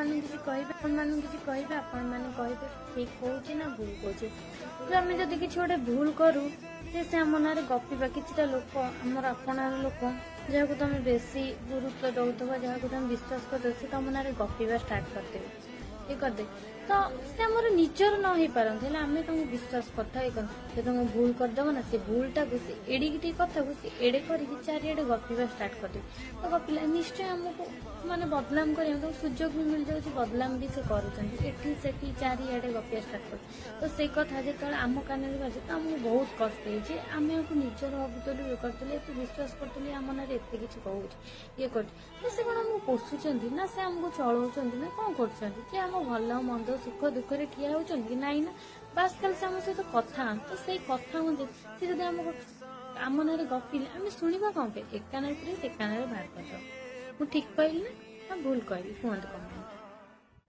आपण मैंने कहे ठीक होची ना भूल होची आम जदि किसी गोटे भूल करूँ से आम ना गपिबा किसी लोक आमर आपणार लोक जहाँ को तुम बेसी गुरुत्व दौथब जहाँ को तुम विश्वास कर तुम ना गपिबा स्टार्ट करदे ये करदे तो से आमर निजर न हो पारती आम तुमको विश्वास करता तुम भूल करदेव ना से भूलटा को एडिकी कथा को एड़े कर चारिड़े गपिबा स्टार्ट करदे तो गपिला निश्चय आमको माने बदनाम कर सुजोग भी मिल जाए बदनाम भी से कर चारिड़े गपिया स्टार्ट कर तो से कथा जो आम कान बाजे तो आमको बहुत कष्ट है आम निजर भावुलु ये करूँ एत विश्वास करूँ आम ना एत किसी कहूँ ये कर से कौन आमको पोषुंट ना से आमको चलाऊँ ना कौन कर आम भल मंद सुख दुख रे ठिया होती ना ना बास खाली से आम सहित कथा तो से कथा सी जब आम ना गपिले आम शुणा कौन पे एक कान से कान बाहर कर ठीक कहली ना भूल कहली कहते कमेंट।